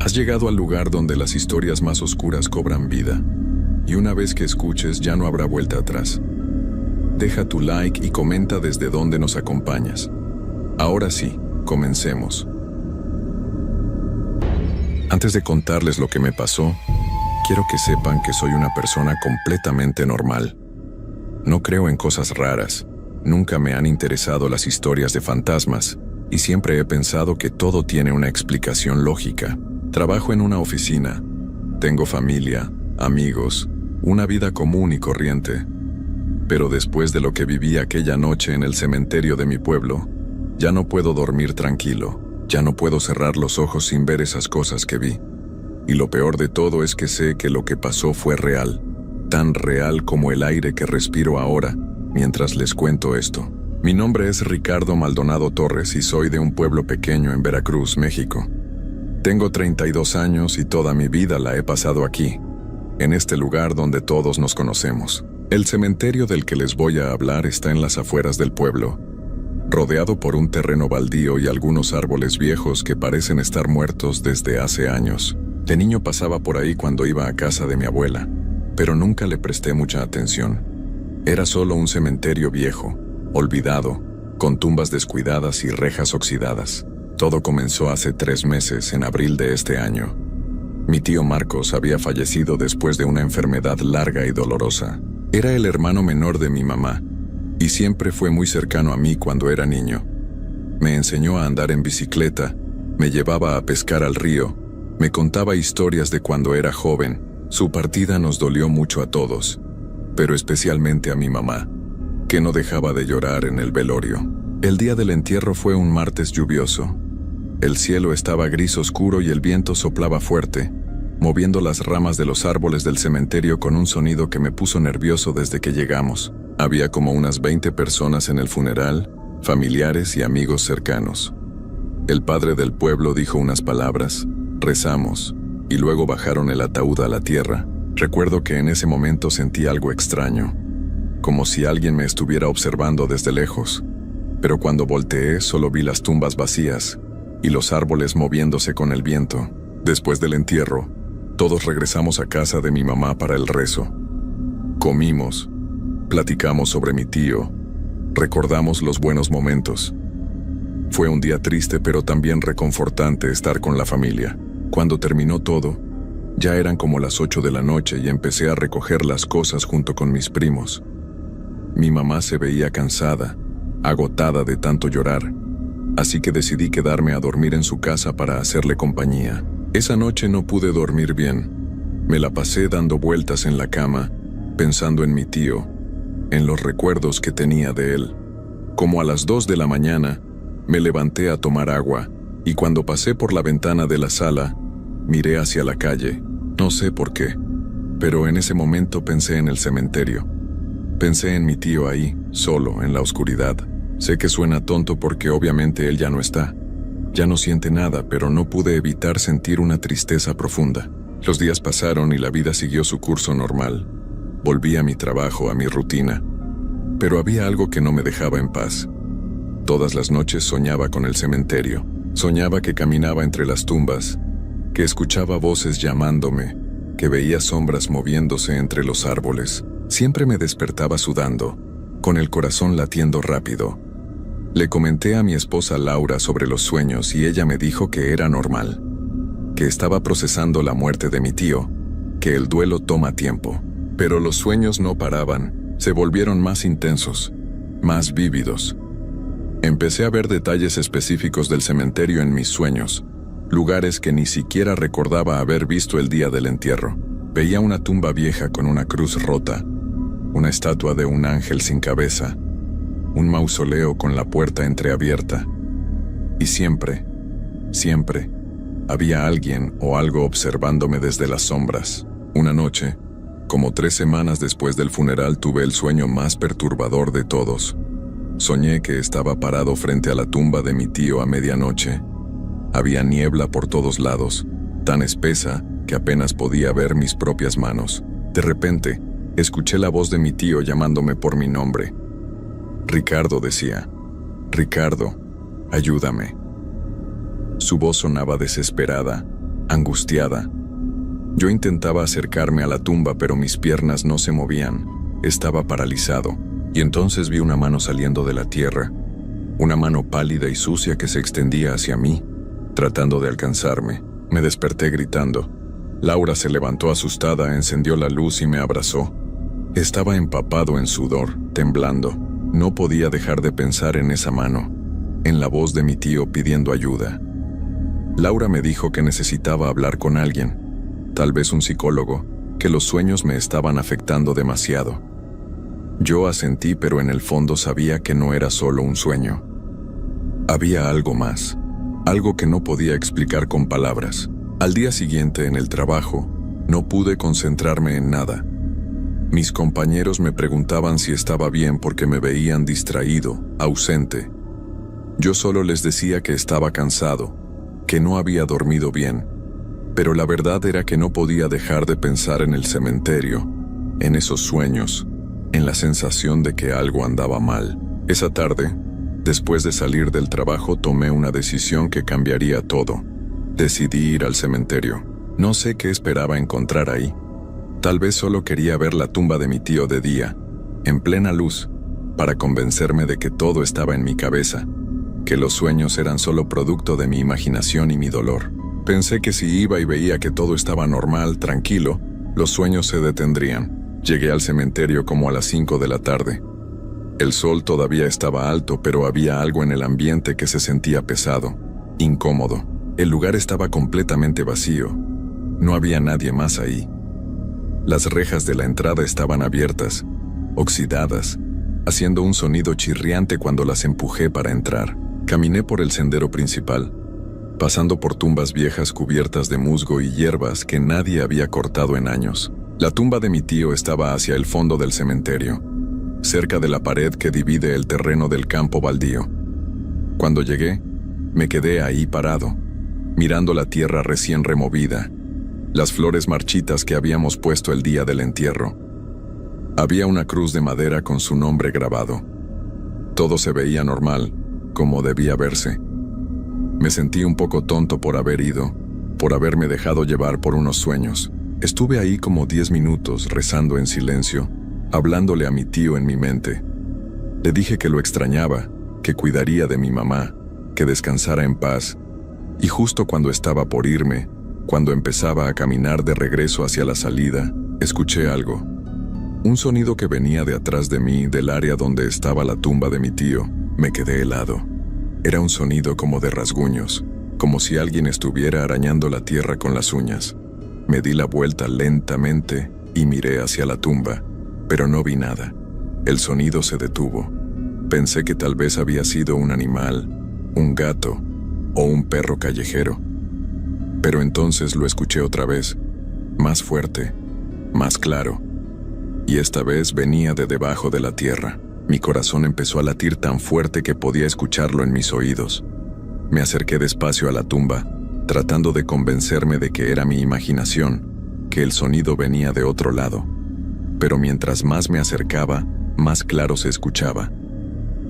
Has llegado al lugar donde las historias más oscuras cobran vida, y una vez que escuches ya no habrá vuelta atrás. Deja tu like y comenta desde dónde nos acompañas. Ahora sí, comencemos. Antes de contarles lo que me pasó, quiero que sepan que soy una persona completamente normal. No creo en cosas raras, nunca me han interesado las historias de fantasmas, y siempre he pensado que todo tiene una explicación lógica. Trabajo en una oficina, tengo familia, amigos, una vida común y corriente. Pero después de lo que viví aquella noche en el cementerio de mi pueblo, ya no puedo dormir tranquilo, ya no puedo cerrar los ojos sin ver esas cosas que vi. Y lo peor de todo es que sé que lo que pasó fue real, tan real como el aire que respiro ahora, mientras les cuento esto. Mi nombre es Ricardo Maldonado Torres y soy de un pueblo pequeño en Veracruz, México. Tengo 32 años y toda mi vida la he pasado aquí, en este lugar donde todos nos conocemos. El cementerio del que les voy a hablar está en las afueras del pueblo, rodeado por un terreno baldío y algunos árboles viejos que parecen estar muertos desde hace años. De niño pasaba por ahí cuando iba a casa de mi abuela, pero nunca le presté mucha atención. Era solo un cementerio viejo, olvidado, con tumbas descuidadas y rejas oxidadas. Todo comenzó hace 3 meses, en abril de este año. Mi tío Marcos había fallecido después de una enfermedad larga y dolorosa. Era el hermano menor de mi mamá, y siempre fue muy cercano a mí cuando era niño. Me enseñó a andar en bicicleta, me llevaba a pescar al río, me contaba historias de cuando era joven. Su partida nos dolió mucho a todos, pero especialmente a mi mamá, que no dejaba de llorar en el velorio. El día del entierro fue un martes lluvioso. El cielo estaba gris oscuro y el viento soplaba fuerte, moviendo las ramas de los árboles del cementerio con un sonido que me puso nervioso desde que llegamos. Había como unas 20 personas en el funeral, familiares y amigos cercanos. El padre del pueblo dijo unas palabras, rezamos, y luego bajaron el ataúd a la tierra. Recuerdo que en ese momento sentí algo extraño, como si alguien me estuviera observando desde lejos. Pero cuando volteé solo vi las tumbas vacías y los árboles moviéndose con el viento. Después del entierro, todos regresamos a casa de mi mamá para el rezo. Comimos, platicamos sobre mi tío, recordamos los buenos momentos. Fue un día triste pero también reconfortante estar con la familia. Cuando terminó todo, ya eran como las 8 de la noche y empecé a recoger las cosas junto con mis primos. Mi mamá se veía cansada, agotada de tanto llorar, así que decidí quedarme a dormir en su casa para hacerle compañía. Esa noche no pude dormir bien. Me la pasé dando vueltas en la cama, pensando en mi tío, en los recuerdos que tenía de él. Como a las 2 de la mañana, me levanté a tomar agua, y cuando pasé por la ventana de la sala, miré hacia la calle. No sé por qué, pero en ese momento pensé en el cementerio. Pensé en mi tío ahí, solo, en la oscuridad. Sé que suena tonto porque obviamente él ya no está. Ya no siente nada, pero no pude evitar sentir una tristeza profunda. Los días pasaron y la vida siguió su curso normal. Volví a mi trabajo, a mi rutina. Pero había algo que no me dejaba en paz. Todas las noches soñaba con el cementerio. Soñaba que caminaba entre las tumbas, que escuchaba voces llamándome, que veía sombras moviéndose entre los árboles. Siempre me despertaba sudando, con el corazón latiendo rápido. Le comenté a mi esposa Laura sobre los sueños y ella me dijo que era normal, que estaba procesando la muerte de mi tío, que el duelo toma tiempo. Pero los sueños no paraban, se volvieron más intensos, más vívidos. Empecé a ver detalles específicos del cementerio en mis sueños, lugares que ni siquiera recordaba haber visto el día del entierro. Veía una tumba vieja con una cruz rota, una estatua de un ángel sin cabeza, un mausoleo con la puerta entreabierta. Y siempre, había alguien o algo observándome desde las sombras. Una noche, como 3 semanas después del funeral, tuve el sueño más perturbador de todos. Soñé que estaba parado frente a la tumba de mi tío a medianoche. Había niebla por todos lados, tan espesa que apenas podía ver mis propias manos. De repente, escuché la voz de mi tío llamándome por mi nombre. Ricardo, decía. Ricardo, ayúdame. Su voz sonaba desesperada, angustiada. Yo intentaba acercarme a la tumba, pero mis piernas no se movían. Estaba paralizado, y entonces vi una mano saliendo de la tierra, una mano pálida y sucia que se extendía hacia mí, tratando de alcanzarme. Me desperté gritando. Laura se levantó asustada, encendió la luz y me abrazó. Estaba empapado en sudor, temblando. No podía dejar de pensar en esa mano, en la voz de mi tío pidiendo ayuda. Laura me dijo que necesitaba hablar con alguien, tal vez un psicólogo, que los sueños me estaban afectando demasiado. Yo asentí, pero en el fondo sabía que no era solo un sueño. Había algo más, algo que no podía explicar con palabras. Al día siguiente, en el trabajo, no pude concentrarme en nada. Mis compañeros me preguntaban si estaba bien porque me veían distraído, ausente. Yo solo les decía que estaba cansado, que no había dormido bien, pero la verdad era que no podía dejar de pensar en el cementerio, en esos sueños, en la sensación de que algo andaba mal. Esa tarde, después de salir del trabajo, tomé una decisión que cambiaría todo. Decidí ir al cementerio. No sé qué esperaba encontrar ahí. Tal vez solo quería ver la tumba de mi tío de día, en plena luz, para convencerme de que todo estaba en mi cabeza, que los sueños eran solo producto de mi imaginación y mi dolor. Pensé que si iba y veía que todo estaba normal, tranquilo, los sueños se detendrían. Llegué al cementerio como a las 5 de la tarde. El sol todavía estaba alto, pero había algo en el ambiente que se sentía pesado, incómodo. El lugar estaba completamente vacío. No había nadie más ahí. Las rejas de la entrada estaban abiertas, oxidadas, haciendo un sonido chirriante cuando las empujé para entrar. Caminé por el sendero principal, pasando por tumbas viejas cubiertas de musgo y hierbas que nadie había cortado en años. La tumba de mi tío estaba hacia el fondo del cementerio, cerca de la pared que divide el terreno del campo baldío. Cuando llegué, me quedé ahí parado, mirando la tierra recién removida, las flores marchitas que habíamos puesto el día del entierro. Había una cruz de madera con su nombre grabado. Todo se veía normal, como debía verse. Me sentí un poco tonto por haber ido, por haberme dejado llevar por unos sueños. Estuve ahí como 10 minutos rezando en silencio, hablándole a mi tío en mi mente. Le dije que lo extrañaba, que cuidaría de mi mamá, que descansara en paz. Y justo cuando estaba por irme, cuando empezaba a caminar de regreso hacia la salida, escuché algo. Un sonido que venía de atrás de mí, del área donde estaba la tumba de mi tío. Me quedé helado. Era un sonido como de rasguños, como si alguien estuviera arañando la tierra con las uñas. Me di la vuelta lentamente y miré hacia la tumba, pero no vi nada. El sonido se detuvo. Pensé que tal vez había sido un animal, un gato o un perro callejero. Pero entonces lo escuché otra vez, más fuerte, más claro, y esta vez venía de debajo de la tierra. Mi corazón empezó a latir tan fuerte que podía escucharlo en mis oídos. Me acerqué despacio a la tumba, tratando de convencerme de que era mi imaginación, que el sonido venía de otro lado. Pero mientras más me acercaba, más claro se escuchaba.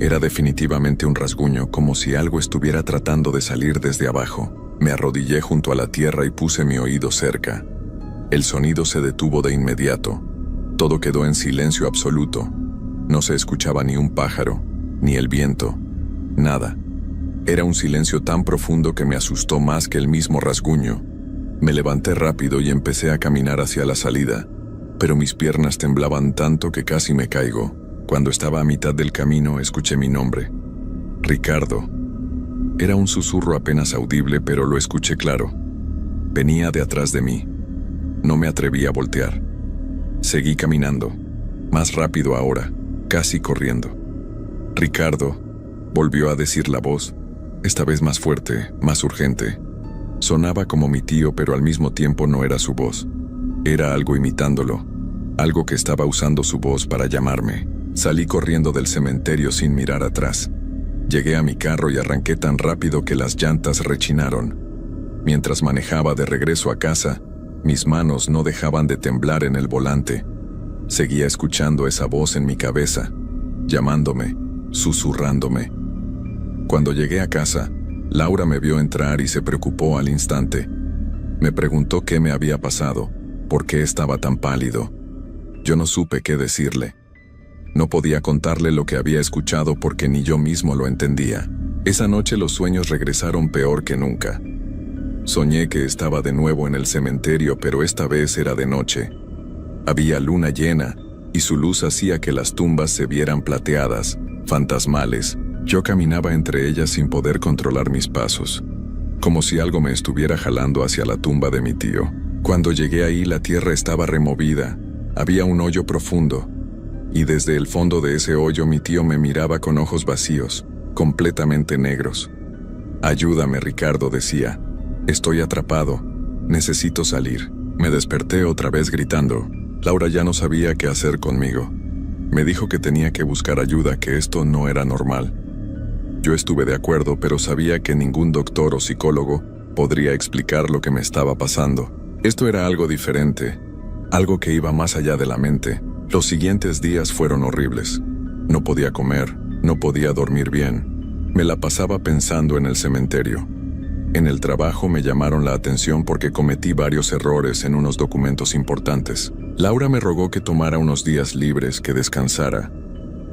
Era definitivamente un rasguño, como si algo estuviera tratando de salir desde abajo. Me arrodillé junto a la tierra y puse mi oído cerca. El sonido se detuvo de inmediato. Todo quedó en silencio absoluto. No se escuchaba ni un pájaro, ni el viento, nada. Era un silencio tan profundo que me asustó más que el mismo rasguño. Me levanté rápido y empecé a caminar hacia la salida, pero mis piernas temblaban tanto que casi me caigo. Cuando estaba a mitad del camino, escuché mi nombre. Ricardo. Era un susurro apenas audible, pero lo escuché claro. Venía de atrás de mí. No me atreví a voltear. Seguí caminando, más rápido ahora, casi corriendo. Ricardo, volvió a decir la voz, esta vez más fuerte, más urgente. Sonaba como mi tío, pero al mismo tiempo no era su voz. Era algo imitándolo, algo que estaba usando su voz para llamarme. Salí corriendo del cementerio sin mirar atrás. Llegué a mi carro y arranqué tan rápido que las llantas rechinaron. Mientras manejaba de regreso a casa, mis manos no dejaban de temblar en el volante. Seguía escuchando esa voz en mi cabeza, llamándome, susurrándome. Cuando llegué a casa, Laura me vio entrar y se preocupó al instante. Me preguntó qué me había pasado, por qué estaba tan pálido. Yo no supe qué decirle. No podía contarle lo que había escuchado porque ni yo mismo lo entendía. Esa noche los sueños regresaron peor que nunca. Soñé que estaba de nuevo en el cementerio, pero esta vez era de noche. Había luna llena, y su luz hacía que las tumbas se vieran plateadas, fantasmales. Yo caminaba entre ellas sin poder controlar mis pasos, como si algo me estuviera jalando hacia la tumba de mi tío. Cuando llegué ahí, la tierra estaba removida, había un hoyo profundo, y desde el fondo de ese hoyo mi tío me miraba con ojos vacíos, completamente negros. «Ayúdame, Ricardo», decía. «Estoy atrapado. Necesito salir». Me desperté otra vez gritando. Laura ya no sabía qué hacer conmigo. Me dijo que tenía que buscar ayuda, que esto no era normal. Yo estuve de acuerdo, pero sabía que ningún doctor o psicólogo podría explicar lo que me estaba pasando. Esto era algo diferente, algo que iba más allá de la mente. Los siguientes días fueron horribles. No podía comer, no podía dormir bien. Me la pasaba pensando en el cementerio. En el trabajo me llamaron la atención porque cometí varios errores en unos documentos importantes. Laura me rogó que tomara unos días libres, que descansara.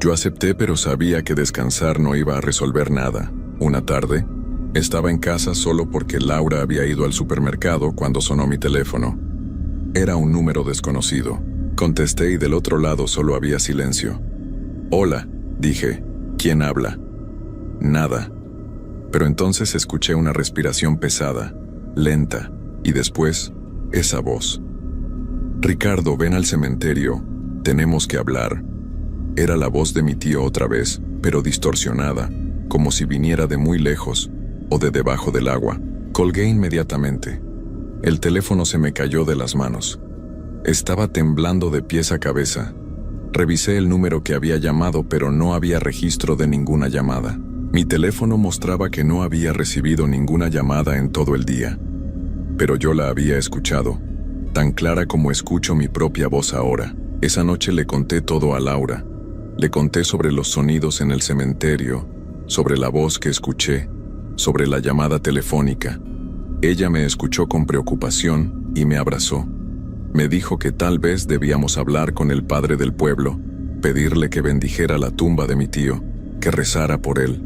Yo acepté, pero sabía que descansar no iba a resolver nada. Una tarde, estaba en casa solo porque Laura había ido al supermercado cuando sonó mi teléfono. Era un número desconocido. Contesté y del otro lado solo había silencio. «Hola», dije. «¿Quién habla?» Nada. Pero entonces escuché una respiración pesada, lenta, y después, esa voz. «Ricardo, ven al cementerio. Tenemos que hablar». Era la voz de mi tío otra vez, pero distorsionada, como si viniera de muy lejos, o de debajo del agua. Colgué inmediatamente. El teléfono se me cayó de las manos. Estaba temblando de pies a cabeza. Revisé el número que había llamado, pero no había registro de ninguna llamada. Mi teléfono mostraba que no había recibido ninguna llamada en todo el día. Pero yo la había escuchado, tan clara como escucho mi propia voz ahora. Esa noche le conté todo a Laura. Le conté sobre los sonidos en el cementerio, sobre la voz que escuché, sobre la llamada telefónica. Ella me escuchó con preocupación y me abrazó. Me dijo que tal vez debíamos hablar con el padre del pueblo, pedirle que bendijera la tumba de mi tío, que rezara por él.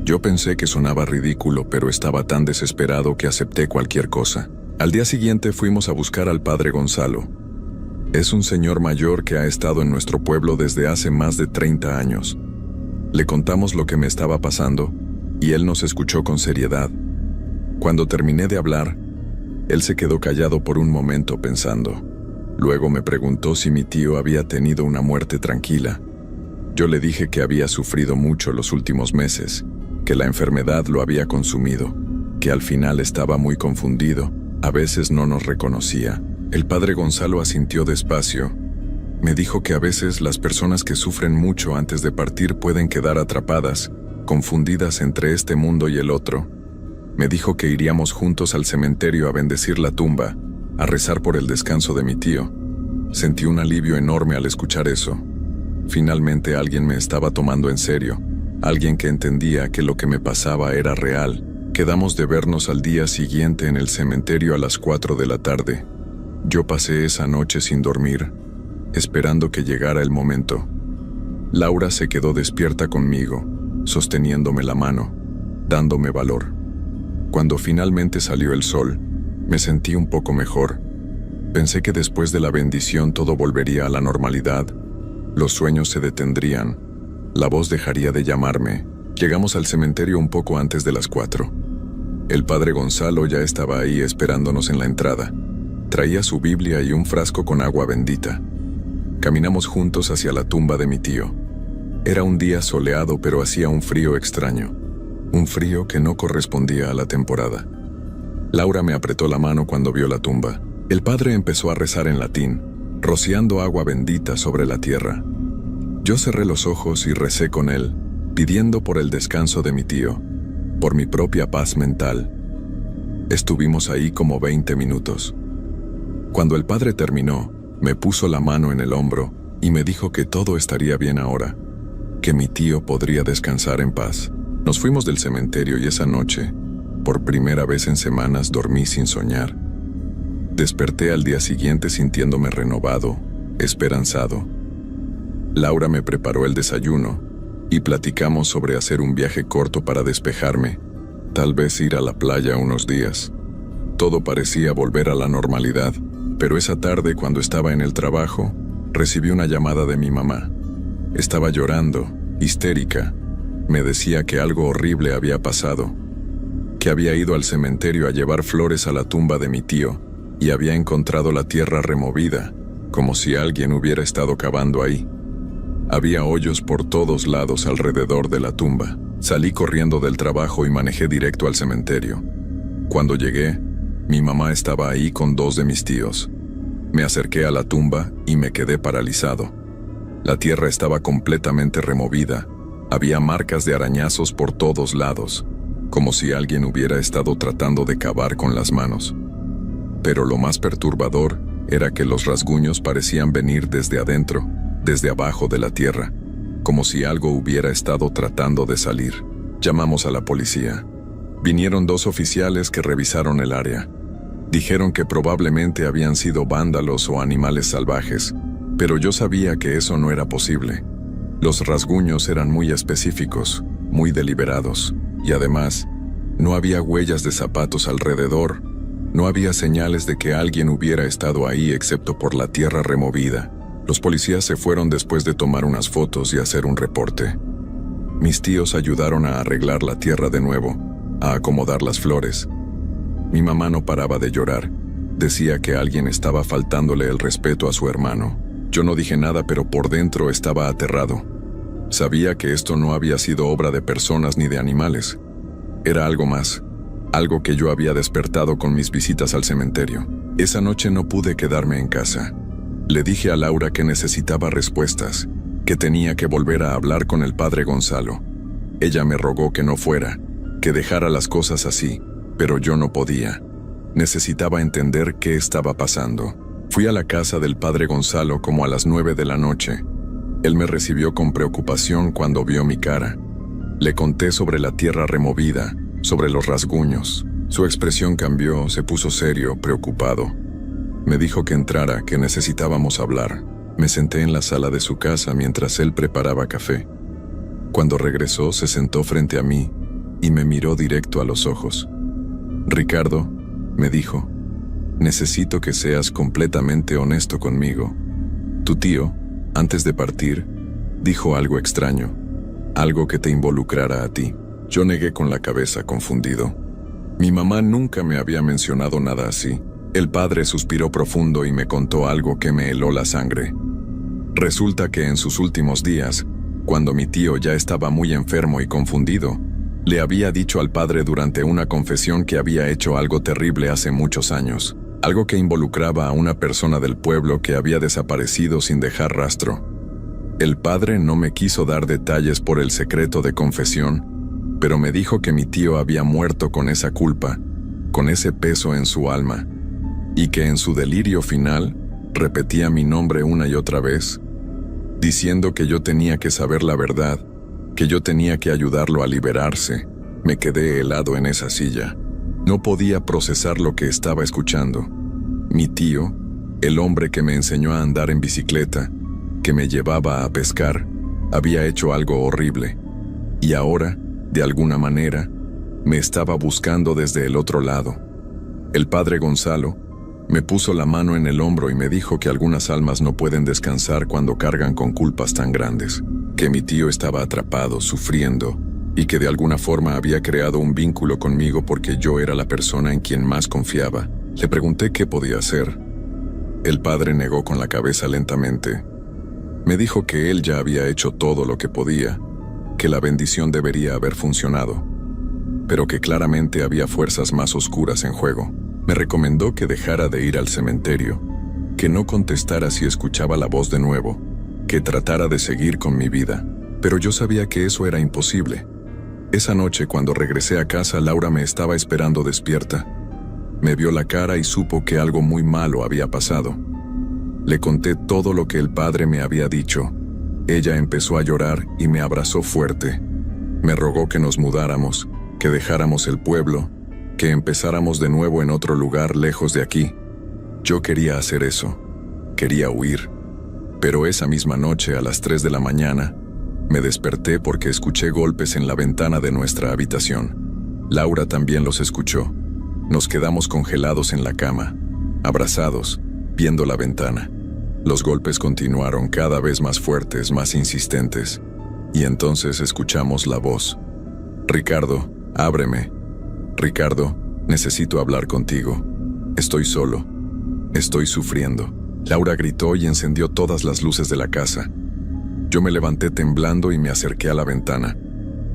Yo pensé que sonaba ridículo, pero estaba tan desesperado que acepté cualquier cosa. Al día siguiente fuimos a buscar al padre Gonzalo. Es un señor mayor que ha estado en nuestro pueblo desde hace más de 30 años. Le contamos lo que me estaba pasando, y él nos escuchó con seriedad. Cuando terminé de hablar, él se quedó callado por un momento pensando. Luego me preguntó si mi tío había tenido una muerte tranquila. Yo le dije que había sufrido mucho los últimos meses, que la enfermedad lo había consumido, que al final estaba muy confundido, a veces no nos reconocía. El padre Gonzalo asintió despacio. Me dijo que a veces las personas que sufren mucho antes de partir pueden quedar atrapadas, confundidas entre este mundo y el otro. Me dijo que iríamos juntos al cementerio a bendecir la tumba, a rezar por el descanso de mi tío. Sentí un alivio enorme al escuchar eso. Finalmente alguien me estaba tomando en serio, alguien que entendía que lo que me pasaba era real. Quedamos de vernos al día siguiente en el cementerio a las 4 de la tarde. Yo pasé esa noche sin dormir, esperando que llegara el momento. Laura se quedó despierta conmigo, sosteniéndome la mano, dándome valor. Cuando finalmente salió el sol, me sentí un poco mejor. Pensé que después de la bendición todo volvería a la normalidad. Los sueños se detendrían. La voz dejaría de llamarme. Llegamos al cementerio un poco antes de las 4. El padre Gonzalo ya estaba ahí esperándonos en la entrada. Traía su Biblia y un frasco con agua bendita. Caminamos juntos hacia la tumba de mi tío. Era un día soleado, pero hacía un frío extraño. Un frío que no correspondía a la temporada. Laura me apretó la mano cuando vio la tumba. El padre empezó a rezar en latín, rociando agua bendita sobre la tierra. Yo cerré los ojos y recé con él, pidiendo por el descanso de mi tío, por mi propia paz mental. Estuvimos ahí como 20 minutos. Cuando el padre terminó, me puso la mano en el hombro y me dijo que todo estaría bien ahora, que mi tío podría descansar en paz. Nos fuimos del cementerio y esa noche, por primera vez en semanas, dormí sin soñar. Desperté al día siguiente sintiéndome renovado, esperanzado. Laura me preparó el desayuno y platicamos sobre hacer un viaje corto para despejarme, tal vez ir a la playa unos días. Todo parecía volver a la normalidad, pero esa tarde, cuando estaba en el trabajo, recibí una llamada de mi mamá. Estaba llorando, histérica. Me decía que algo horrible había pasado, que había ido al cementerio a llevar flores a la tumba de mi tío y había encontrado la tierra removida, como si alguien hubiera estado cavando ahí. Había hoyos por todos lados alrededor de la tumba. Salí corriendo del trabajo y manejé directo al cementerio. Cuando llegué, mi mamá estaba ahí con 2 de mis tíos. Me acerqué a la tumba y me quedé paralizado. La tierra estaba completamente removida. Había marcas de arañazos por todos lados, como si alguien hubiera estado tratando de cavar con las manos. Pero lo más perturbador era que los rasguños parecían venir desde adentro, desde abajo de la tierra, como si algo hubiera estado tratando de salir. Llamamos a la policía. Vinieron 2 oficiales que revisaron el área. Dijeron que probablemente habían sido vándalos o animales salvajes, pero yo sabía que eso no era posible. Los rasguños eran muy específicos, muy deliberados, y además, no había huellas de zapatos alrededor, no había señales de que alguien hubiera estado ahí excepto por la tierra removida. Los policías se fueron después de tomar unas fotos y hacer un reporte. Mis tíos ayudaron a arreglar la tierra de nuevo, a acomodar las flores. Mi mamá no paraba de llorar. Decía que alguien estaba faltándole el respeto a su hermano. Yo no dije nada, pero por dentro estaba aterrado. Sabía que esto no había sido obra de personas ni de animales. Era algo más, algo que yo había despertado con mis visitas al cementerio. Esa noche no pude quedarme en casa. Le dije a Laura que necesitaba respuestas, que tenía que volver a hablar con el padre Gonzalo. Ella me rogó que no fuera, que dejara las cosas así, pero yo no podía. Necesitaba entender qué estaba pasando. Fui a la casa del padre Gonzalo como a las 9 de la noche. Él me recibió con preocupación cuando vio mi cara. Le conté sobre la tierra removida, sobre los rasguños. Su expresión cambió, se puso serio, preocupado. Me dijo que entrara, que necesitábamos hablar. Me senté en la sala de su casa mientras él preparaba café. Cuando regresó, se sentó frente a mí y me miró directo a los ojos. «Ricardo», me dijo, «necesito que seas completamente honesto conmigo. Tu tío, antes de partir, dijo algo extraño, algo que te involucrara a ti». Yo negué con la cabeza, confundido. Mi mamá nunca me había mencionado nada así. El padre suspiró profundo y me contó algo que me heló la sangre. Resulta que en sus últimos días, cuando mi tío ya estaba muy enfermo y confundido, le había dicho al padre durante una confesión que había hecho algo terrible hace muchos años, algo que involucraba a una persona del pueblo que había desaparecido sin dejar rastro. El padre no me quiso dar detalles por el secreto de confesión, pero me dijo que mi tío había muerto con esa culpa, con ese peso en su alma, y que en su delirio final repetía mi nombre una y otra vez, diciendo que yo tenía que saber la verdad, que yo tenía que ayudarlo a liberarse. Me quedé helado en esa silla. No podía procesar lo que estaba escuchando. Mi tío, el hombre que me enseñó a andar en bicicleta, que me llevaba a pescar, había hecho algo horrible. Y ahora, de alguna manera, me estaba buscando desde el otro lado. El padre Gonzalo me puso la mano en el hombro y me dijo que algunas almas no pueden descansar cuando cargan con culpas tan grandes, que mi tío estaba atrapado, sufriendo, y que de alguna forma había creado un vínculo conmigo porque yo era la persona en quien más confiaba. Le pregunté qué podía hacer. El padre negó con la cabeza lentamente. Me dijo que él ya había hecho todo lo que podía, que la bendición debería haber funcionado, pero que claramente había fuerzas más oscuras en juego. Me recomendó que dejara de ir al cementerio, que no contestara si escuchaba la voz de nuevo, que tratara de seguir con mi vida, pero yo sabía que eso era imposible. Esa noche, cuando regresé a casa, Laura me estaba esperando despierta. Me vio la cara y supo que algo muy malo había pasado. Le conté todo lo que el padre me había dicho. Ella empezó a llorar y me abrazó fuerte. Me rogó que nos mudáramos, que dejáramos el pueblo, que empezáramos de nuevo en otro lugar lejos de aquí. Yo quería hacer eso, quería huir, pero esa misma noche a las 3 de la mañana me desperté porque escuché golpes en la ventana de nuestra habitación. Laura también los escuchó. Nos quedamos congelados en la cama, abrazados, viendo la ventana. Los golpes continuaron cada vez más fuertes, más insistentes, y entonces escuchamos la voz. «Ricardo, ábreme. Ricardo, necesito hablar contigo. Estoy solo. Estoy sufriendo». Laura gritó y encendió todas las luces de la casa. Yo me levanté temblando y me acerqué a la ventana.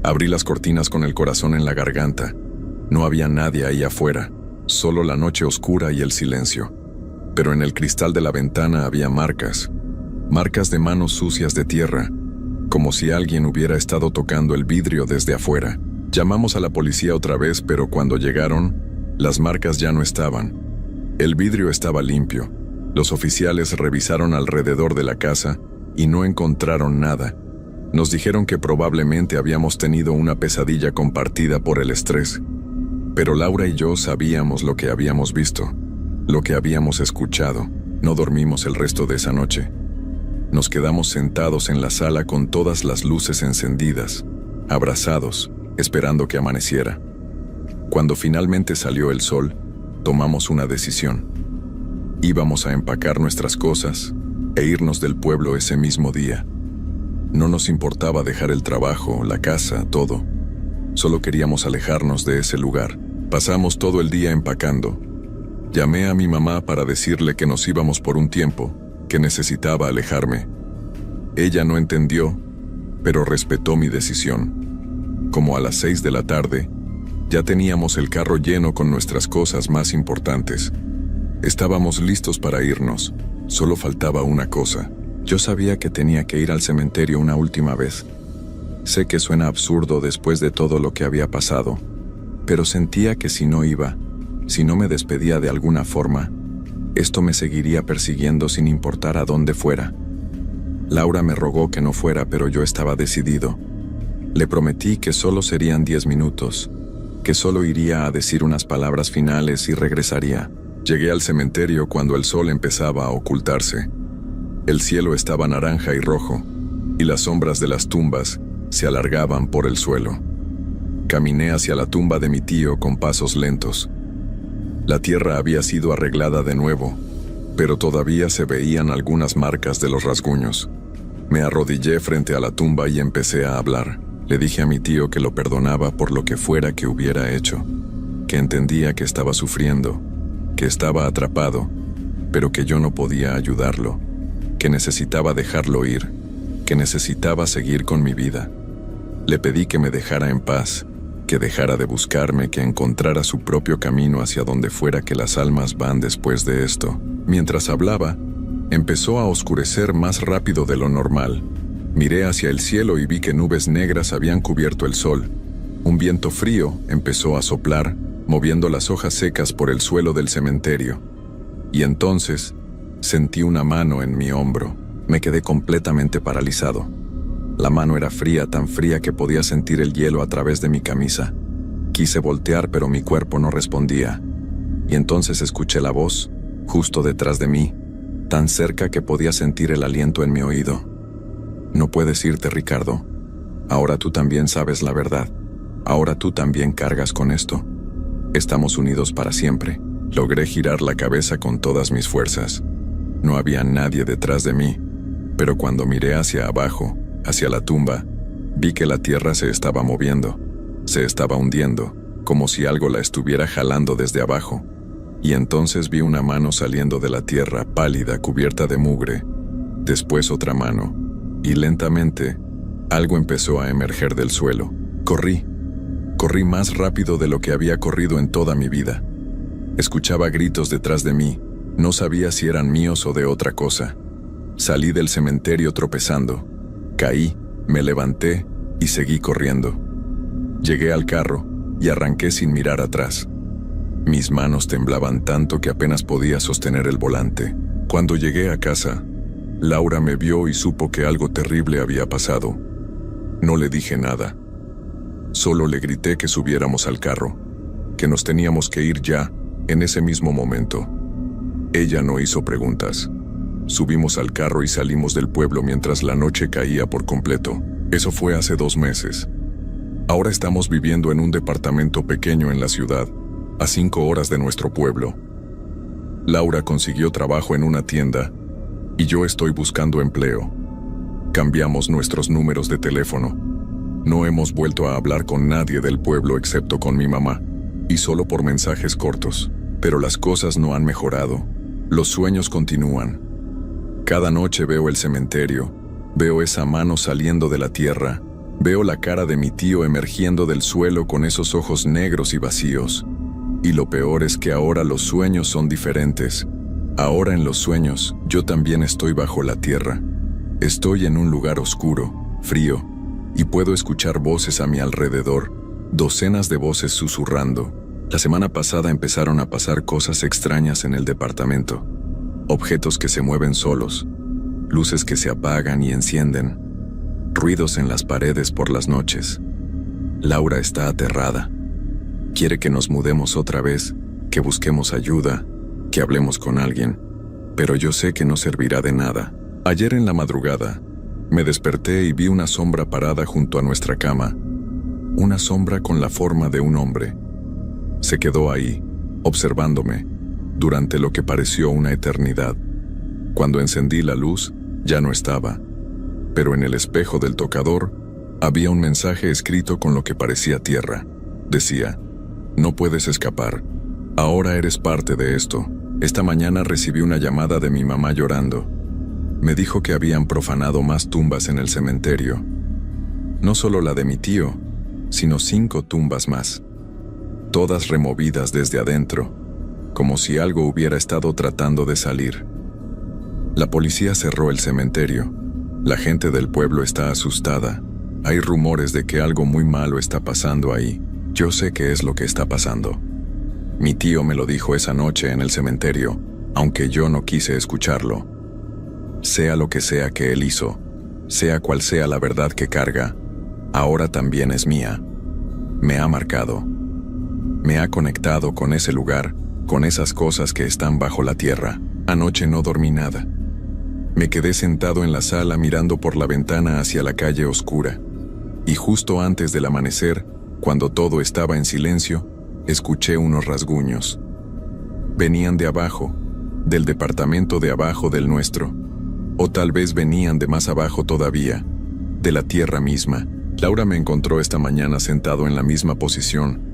Abrí las cortinas con el corazón en la garganta. No había nadie ahí afuera, solo la noche oscura y el silencio. Pero en el cristal de la ventana había marcas de manos sucias de tierra, como si alguien hubiera estado tocando el vidrio desde afuera. Llamamos a la policía otra vez, pero cuando llegaron, las marcas ya no estaban. El vidrio estaba limpio. Los oficiales revisaron alrededor de la casa y no encontraron nada. Nos dijeron que probablemente habíamos tenido una pesadilla compartida por el estrés. Pero Laura y yo sabíamos lo que habíamos visto, lo que habíamos escuchado. No dormimos el resto de esa noche. Nos quedamos sentados en la sala con todas las luces encendidas, abrazados, esperando que amaneciera. Cuando finalmente salió el sol, tomamos una decisión. Íbamos a empacar nuestras cosas e irnos del pueblo ese mismo día. No nos importaba dejar el trabajo, la casa, todo. Solo queríamos alejarnos de ese lugar. Pasamos todo el día empacando. Llamé a mi mamá para decirle que nos íbamos por un tiempo, que necesitaba alejarme. Ella no entendió, pero respetó mi decisión. Como a las 6 de la tarde, ya teníamos el carro lleno con nuestras cosas más importantes. Estábamos listos para irnos. Solo faltaba una cosa. Yo sabía que tenía que ir al cementerio una última vez. Sé que suena absurdo después de todo lo que había pasado, pero sentía que si no iba, si no me despedía de alguna forma, esto me seguiría persiguiendo sin importar a dónde fuera. Laura me rogó que no fuera, pero yo estaba decidido. Le prometí que solo serían 10 minutos, que solo iría a decir unas palabras finales y regresaría. Llegué al cementerio cuando el sol empezaba a ocultarse. El cielo estaba naranja y rojo, y las sombras de las tumbas se alargaban por el suelo. Caminé hacia la tumba de mi tío con pasos lentos. La tierra había sido arreglada de nuevo, pero todavía se veían algunas marcas de los rasguños. Me arrodillé frente a la tumba y empecé a hablar. Le dije a mi tío que lo perdonaba por lo que fuera que hubiera hecho, que entendía que estaba sufriendo, que estaba atrapado, pero que yo no podía ayudarlo, que necesitaba dejarlo ir, que necesitaba seguir con mi vida. Le pedí que me dejara en paz, que dejara de buscarme, que encontrara su propio camino hacia donde fuera que las almas van después de esto. Mientras hablaba, empezó a oscurecer más rápido de lo normal. Miré hacia el cielo y vi que nubes negras habían cubierto el sol. Un viento frío empezó a soplar, moviendo las hojas secas por el suelo del cementerio. Y entonces sentí una mano en mi hombro. Me quedé completamente paralizado. La mano era fría, tan fría que podía sentir el hielo a través de mi camisa. Quise voltear, pero mi cuerpo no respondía. Y entonces escuché la voz, justo detrás de mí, tan cerca que podía sentir el aliento en mi oído. «No puedes irte, Ricardo. Ahora tú también sabes la verdad. Ahora tú también cargas con esto. Estamos unidos para siempre». Logré girar la cabeza con todas mis fuerzas. No había nadie detrás de mí, pero cuando miré hacia abajo, hacia la tumba, vi que la tierra se estaba moviendo, se estaba hundiendo, como si algo la estuviera jalando desde abajo. Y entonces vi una mano saliendo de la tierra, pálida, cubierta de mugre, después otra mano, y lentamente, algo empezó a emerger del suelo. Corrí más rápido de lo que había corrido en toda mi vida. Escuchaba gritos detrás de mí, no sabía si eran míos o de otra cosa. Salí del cementerio tropezando, caí, me levanté y seguí corriendo. Llegué al carro y arranqué sin mirar atrás. Mis manos temblaban tanto que apenas podía sostener el volante. Cuando llegué a casa, Laura me vio y supo que algo terrible había pasado. No le dije nada. Solo le grité que subiéramos al carro, que nos teníamos que ir ya, en ese mismo momento. Ella no hizo preguntas. Subimos al carro y salimos del pueblo mientras la noche caía por completo. Eso fue hace 2 meses. Ahora estamos viviendo en un departamento pequeño en la ciudad, a 5 horas de nuestro pueblo. Laura consiguió trabajo en una tienda y yo estoy buscando empleo. Cambiamos nuestros números de teléfono. No hemos vuelto a hablar con nadie del pueblo excepto con mi mamá, y solo por mensajes cortos. Pero las cosas no han mejorado. Los sueños continúan. Cada noche veo el cementerio, veo esa mano saliendo de la tierra, veo la cara de mi tío emergiendo del suelo con esos ojos negros y vacíos. Y lo peor es que ahora los sueños son diferentes. Ahora en los sueños, yo también estoy bajo la tierra. Estoy en un lugar oscuro, frío, y puedo escuchar voces a mi alrededor, docenas de voces susurrando. La semana pasada empezaron a pasar cosas extrañas en el departamento. Objetos que se mueven solos, luces que se apagan y encienden, ruidos en las paredes por las noches. Laura está aterrada. Quiere que nos mudemos otra vez, que busquemos ayuda, que hablemos con alguien, pero yo sé que no servirá de nada. Ayer en la madrugada, me desperté y vi una sombra parada junto a nuestra cama, una sombra con la forma de un hombre. Se quedó ahí, observándome, durante lo que pareció una eternidad. Cuando encendí la luz, ya no estaba, pero en el espejo del tocador había un mensaje escrito con lo que parecía tierra. Decía: no puedes escapar, ahora eres parte de esto. Esta mañana recibí una llamada de mi mamá llorando. Me dijo que habían profanado más tumbas en el cementerio. No solo la de mi tío, sino 5 tumbas más. Todas removidas desde adentro, como si algo hubiera estado tratando de salir. La policía cerró el cementerio. La gente del pueblo está asustada. Hay rumores de que algo muy malo está pasando ahí. Yo sé qué es lo que está pasando. Mi tío me lo dijo esa noche en el cementerio, aunque yo no quise escucharlo. Sea lo que sea que él hizo, sea cual sea la verdad que carga, ahora también es mía. Me ha marcado. Me ha conectado con ese lugar, con esas cosas que están bajo la tierra. Anoche no dormí nada. Me quedé sentado en la sala mirando por la ventana hacia la calle oscura. Y justo antes del amanecer, cuando todo estaba en silencio, escuché unos rasguños. Venían de abajo, del departamento de abajo del nuestro. O tal vez venían de más abajo todavía, de la tierra misma. Laura me encontró esta mañana sentado en la misma posición.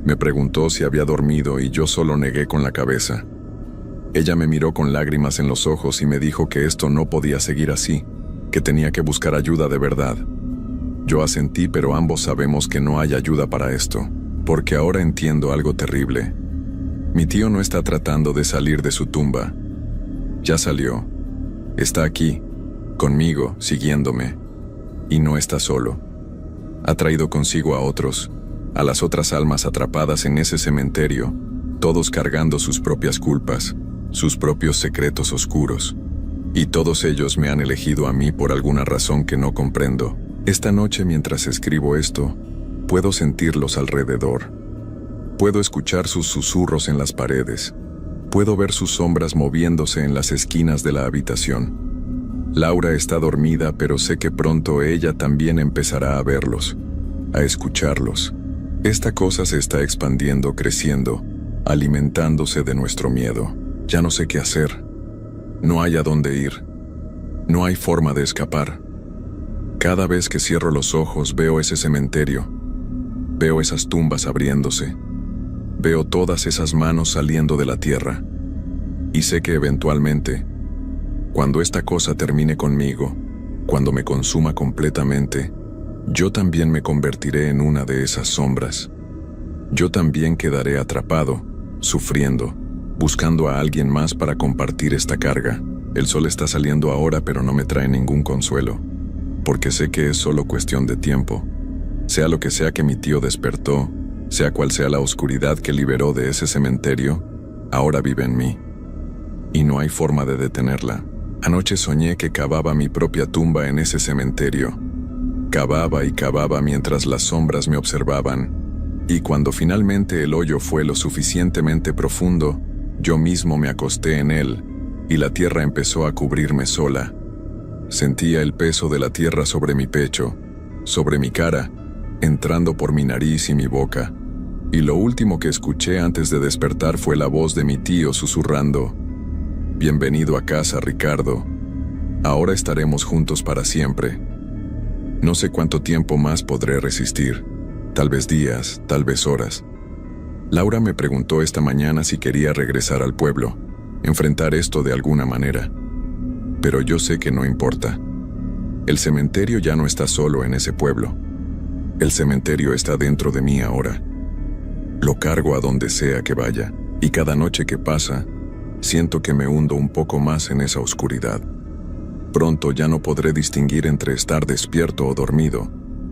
Me preguntó si había dormido y yo solo negué con la cabeza. Ella me miró con lágrimas en los ojos y me dijo que esto no podía seguir así, que tenía que buscar ayuda de verdad. Yo asentí, pero ambos sabemos que no hay ayuda para esto, porque ahora entiendo algo terrible. Mi tío no está tratando de salir de su tumba. Ya salió. Está aquí, conmigo, siguiéndome. Y no está solo. Ha traído consigo a otros, a las otras almas atrapadas en ese cementerio, todos cargando sus propias culpas, sus propios secretos oscuros. Y todos ellos me han elegido a mí por alguna razón que no comprendo. Esta noche, mientras escribo esto, puedo sentirlos alrededor. Puedo escuchar sus susurros en las paredes. Puedo ver sus sombras moviéndose en las esquinas de la habitación. Laura está dormida, pero sé que pronto ella también empezará a verlos, a escucharlos. Esta cosa se está expandiendo, creciendo, alimentándose de nuestro miedo. Ya no sé qué hacer. No hay a dónde ir. No hay forma de escapar. Cada vez que cierro los ojos veo ese cementerio. Veo esas tumbas abriéndose. Veo todas esas manos saliendo de la tierra. Y sé que eventualmente, cuando esta cosa termine conmigo, cuando me consuma completamente, yo también me convertiré en una de esas sombras. Yo también quedaré atrapado, sufriendo, buscando a alguien más para compartir esta carga. El sol está saliendo ahora, pero no me trae ningún consuelo, porque sé que es solo cuestión de tiempo. Sea lo que sea que mi tío despertó, sea cual sea la oscuridad que liberó de ese cementerio, ahora vive en mí. Y no hay forma de detenerla. Anoche soñé que cavaba mi propia tumba en ese cementerio. Cavaba y cavaba mientras las sombras me observaban. Y cuando finalmente el hoyo fue lo suficientemente profundo, Yo mismo me acosté en él, y la tierra empezó a cubrirme sola. Sentía el peso de la tierra sobre mi pecho, sobre mi cara, entrando por mi nariz y mi boca. Y lo último que escuché antes de despertar fue la voz de mi tío susurrando: «Bienvenido a casa, Ricardo. Ahora estaremos juntos para siempre». No sé cuánto tiempo más podré resistir, tal vez días, tal vez horas. Laura me preguntó esta mañana si quería regresar al pueblo, enfrentar esto de alguna manera. Pero yo sé que no importa. El cementerio ya no está solo en ese pueblo. El cementerio está dentro de mí ahora. Lo cargo a donde sea que vaya, y cada noche que pasa, siento que me hundo un poco más en esa oscuridad. Pronto ya no podré distinguir entre estar despierto o dormido,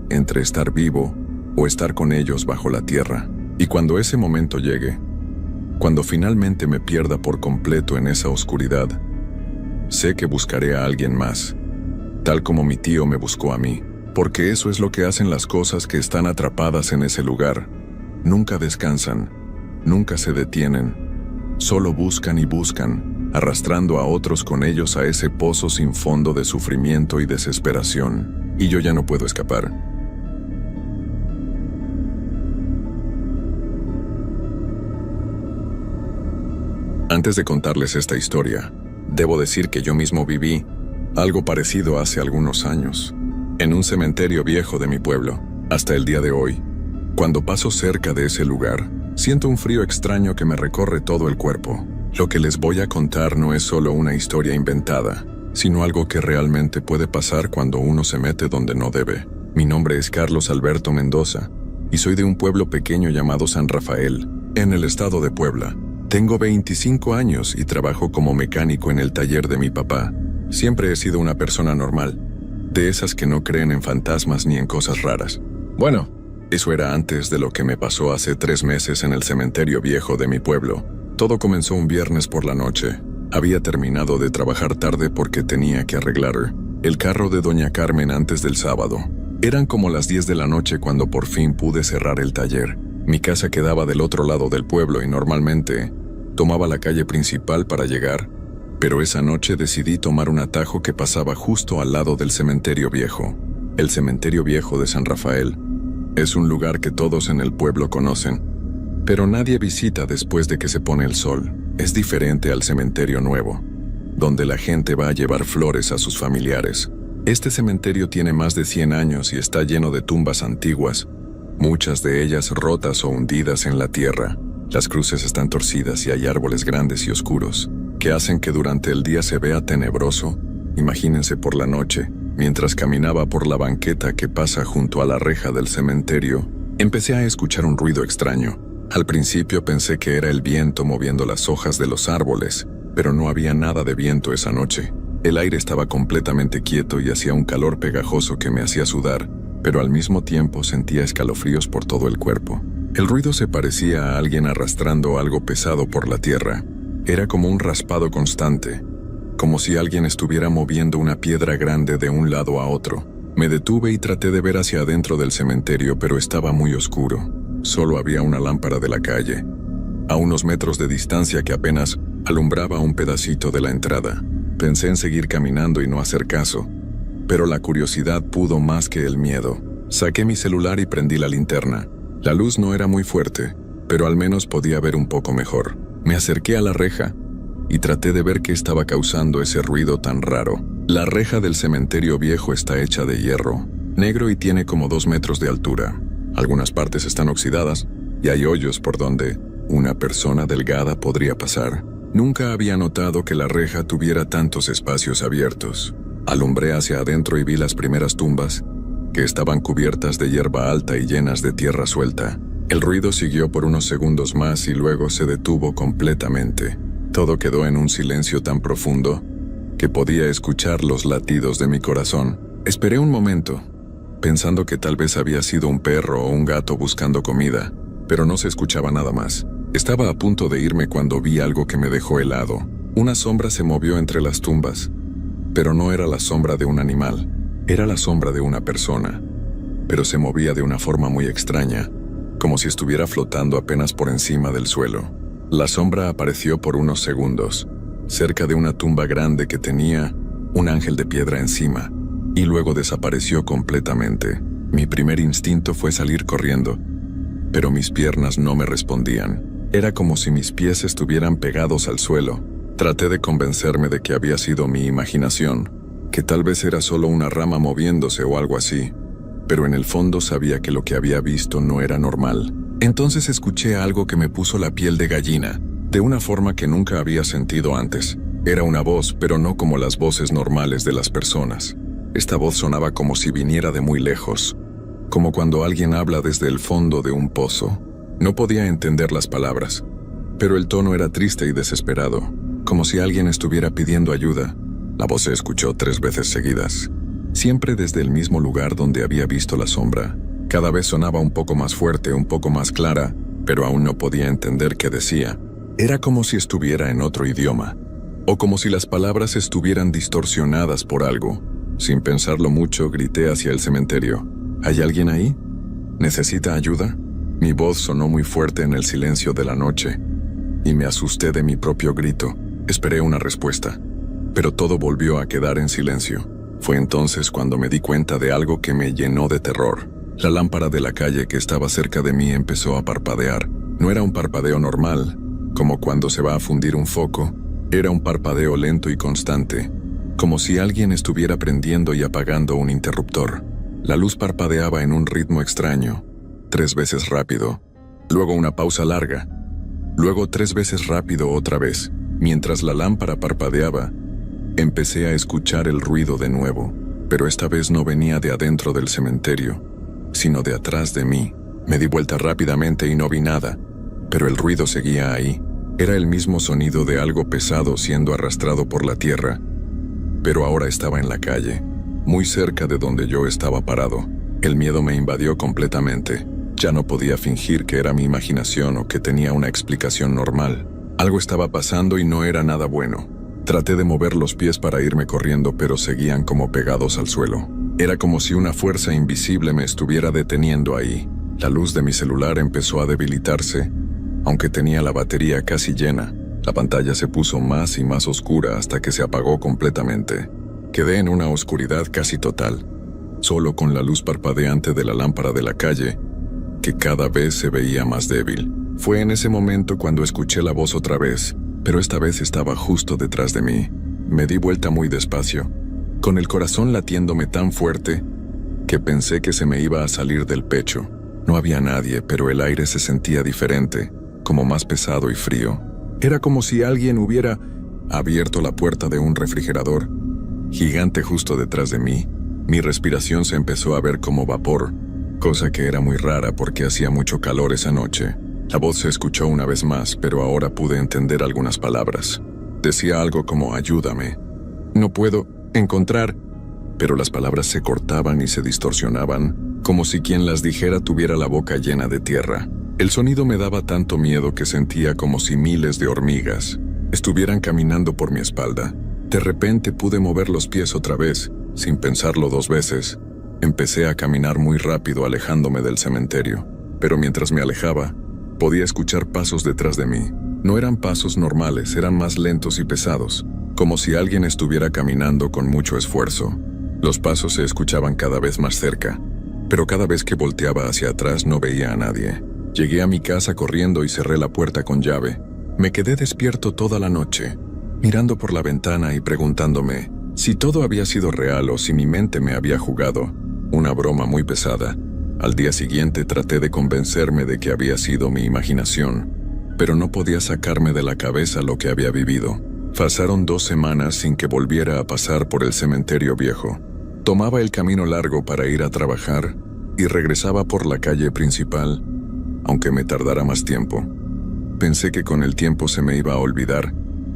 entre estar vivo o estar con ellos bajo la tierra. Y cuando ese momento llegue, cuando finalmente me pierda por completo en esa oscuridad, sé que buscaré a alguien más, tal como mi tío me buscó a mí, porque eso es lo que hacen las cosas que están atrapadas en ese lugar. Nunca descansan, nunca se detienen, solo buscan y buscan, arrastrando a otros con ellos a ese pozo sin fondo de sufrimiento y desesperación. Y yo ya no puedo escapar. Antes de contarles esta historia, debo decir que yo mismo viví algo parecido hace algunos años, en un cementerio viejo de mi pueblo. Hasta el día de hoy, cuando paso cerca de ese lugar, siento un frío extraño que me recorre todo el cuerpo. Lo que les voy a contar no es solo una historia inventada, sino algo que realmente puede pasar cuando uno se mete donde no debe. Mi nombre es Carlos Alberto Mendoza, y soy de un pueblo pequeño llamado San Rafael, en el estado de Puebla. Tengo 25 años y trabajo como mecánico en el taller de mi papá. Siempre he sido una persona normal, de esas que no creen en fantasmas ni en cosas raras. Bueno, eso era antes de lo que me pasó hace 3 meses en el cementerio viejo de mi pueblo. Todo comenzó un viernes por la noche. Había terminado de trabajar tarde porque tenía que arreglar el carro de doña Carmen antes del sábado. Eran como las 10 de la noche cuando por fin pude cerrar el taller. Mi casa quedaba del otro lado del pueblo y normalmente tomaba la calle principal para llegar, pero esa noche decidí tomar un atajo que pasaba justo al lado del cementerio viejo. El cementerio viejo de San Rafael es un lugar que todos en el pueblo conocen, pero nadie visita después de que se pone el sol. Es diferente al cementerio nuevo, donde la gente va a llevar flores a sus familiares. Este cementerio tiene más de 100 años y está lleno de tumbas antiguas, muchas de ellas rotas o hundidas en la tierra. Las cruces están torcidas y hay árboles grandes y oscuros, que hacen que durante el día se vea tenebroso. Imagínense por la noche. Mientras caminaba por la banqueta que pasa junto a la reja del cementerio, empecé a escuchar un ruido extraño. Al principio pensé que era el viento moviendo las hojas de los árboles, pero no había nada de viento esa noche. El aire estaba completamente quieto y hacía un calor pegajoso que me hacía sudar, pero al mismo tiempo sentía escalofríos por todo el cuerpo. El ruido se parecía a alguien arrastrando algo pesado por la tierra. Era como un raspado constante, como si alguien estuviera moviendo una piedra grande de un lado a otro. Me detuve y traté de ver hacia adentro del cementerio, pero estaba muy oscuro. Solo había una lámpara de la calle, a unos metros de distancia que apenas alumbraba un pedacito de la entrada. Pensé en seguir caminando y no hacer caso, pero la curiosidad pudo más que el miedo. Saqué mi celular y prendí la linterna. La luz no era muy fuerte, pero al menos podía ver un poco mejor. Me acerqué a la reja y traté de ver qué estaba causando ese ruido tan raro. La reja del cementerio viejo está hecha de hierro, negro y tiene como 2 metros de altura. Algunas partes están oxidadas y hay hoyos por donde una persona delgada podría pasar. Nunca había notado que la reja tuviera tantos espacios abiertos. Alumbré hacia adentro y vi las primeras tumbas, que estaban cubiertas de hierba alta y llenas de tierra suelta. El ruido siguió por unos segundos más y luego se detuvo completamente. Todo quedó en un silencio tan profundo que podía escuchar los latidos de mi corazón. Esperé un momento, pensando que tal vez había sido un perro o un gato buscando comida, pero no se escuchaba nada más. Estaba a punto de irme cuando vi algo que me dejó helado. Una sombra se movió entre las tumbas, pero no era la sombra de un animal, era la sombra de una persona, pero se movía de una forma muy extraña, como si estuviera flotando apenas por encima del suelo. La sombra apareció por unos segundos, cerca de una tumba grande que tenía un ángel de piedra encima, y luego desapareció completamente. Mi primer instinto fue salir corriendo, pero mis piernas no me respondían. Era como si mis pies estuvieran pegados al suelo. Traté de convencerme de que había sido mi imaginación, que tal vez era solo una rama moviéndose o algo así, pero en el fondo sabía que lo que había visto no era normal. Entonces escuché algo que me puso la piel de gallina, de una forma que nunca había sentido antes. Era una voz, pero no como las voces normales de las personas. Esta voz sonaba como si viniera de muy lejos, como cuando alguien habla desde el fondo de un pozo. No podía entender las palabras, pero el tono era triste y desesperado, como si alguien estuviera pidiendo ayuda. La voz se escuchó 3 veces seguidas, siempre desde el mismo lugar donde había visto la sombra. Cada vez sonaba un poco más fuerte, un poco más clara, pero aún no podía entender qué decía. Era como si estuviera en otro idioma, o como si las palabras estuvieran distorsionadas por algo. Sin pensarlo mucho, grité hacia el cementerio. ¿Hay alguien ahí? ¿Necesita ayuda? Mi voz sonó muy fuerte en el silencio de la noche, y me asusté de mi propio grito. Esperé una respuesta, pero todo volvió a quedar en silencio. Fue entonces cuando me di cuenta de algo que me llenó de terror. La lámpara de la calle que estaba cerca de mí empezó a parpadear. No era un parpadeo normal, como cuando se va a fundir un foco. Era un parpadeo lento y constante, como si alguien estuviera prendiendo y apagando un interruptor. La luz parpadeaba en un ritmo extraño, 3 veces rápido, luego una pausa larga, luego 3 veces rápido otra vez. Mientras la lámpara parpadeaba, empecé a escuchar el ruido de nuevo, pero esta vez no venía de adentro del cementerio, sino de atrás de mí. Me di vuelta rápidamente y no vi nada, pero el ruido seguía ahí. Era el mismo sonido de algo pesado siendo arrastrado por la tierra, pero ahora estaba en la calle, muy cerca de donde yo estaba parado. El miedo me invadió completamente. Ya no podía fingir que era mi imaginación o que tenía una explicación normal. Algo estaba pasando y no era nada bueno. Traté de mover los pies para irme corriendo, pero seguían como pegados al suelo. Era como si una fuerza invisible me estuviera deteniendo ahí. La luz de mi celular empezó a debilitarse, aunque tenía la batería casi llena. La pantalla se puso más y más oscura hasta que se apagó completamente. Quedé en una oscuridad casi total, solo con la luz parpadeante de la lámpara de la calle, que cada vez se veía más débil. Fue en ese momento cuando escuché la voz otra vez, pero esta vez estaba justo detrás de mí. Me di vuelta muy despacio, con el corazón latiéndome tan fuerte que pensé que se me iba a salir del pecho. No había nadie, pero el aire se sentía diferente, como más pesado y frío. Era como si alguien hubiera abierto la puerta de un refrigerador gigante justo detrás de mí. Mi respiración se empezó a ver como vapor, cosa que era muy rara porque hacía mucho calor esa noche. La voz se escuchó una vez más, pero ahora pude entender algunas palabras. Decía algo como ayúdame. No puedo encontrar, pero las palabras se cortaban y se distorsionaban, como si quien las dijera tuviera la boca llena de tierra. El sonido me daba tanto miedo que sentía como si miles de hormigas estuvieran caminando por mi espalda. De repente pude mover los pies otra vez, sin pensarlo 2 veces. Empecé a caminar muy rápido alejándome del cementerio, pero mientras me alejaba, podía escuchar pasos detrás de mí. No eran pasos normales, eran más lentos y pesados, como si alguien estuviera caminando con mucho esfuerzo. Los pasos se escuchaban cada vez más cerca, pero cada vez que volteaba hacia atrás no veía a nadie. Llegué a mi casa corriendo y cerré la puerta con llave. Me quedé despierto toda la noche, mirando por la ventana y preguntándome si todo había sido real o si mi mente me había jugado una broma muy pesada. Al día siguiente traté de convencerme de que había sido mi imaginación, pero no podía sacarme de la cabeza lo que había vivido. Pasaron 2 semanas sin que volviera a pasar por el cementerio viejo. Tomaba el camino largo para ir a trabajar y regresaba por la calle principal, aunque me tardara más tiempo. Pensé que con el tiempo se me iba a olvidar,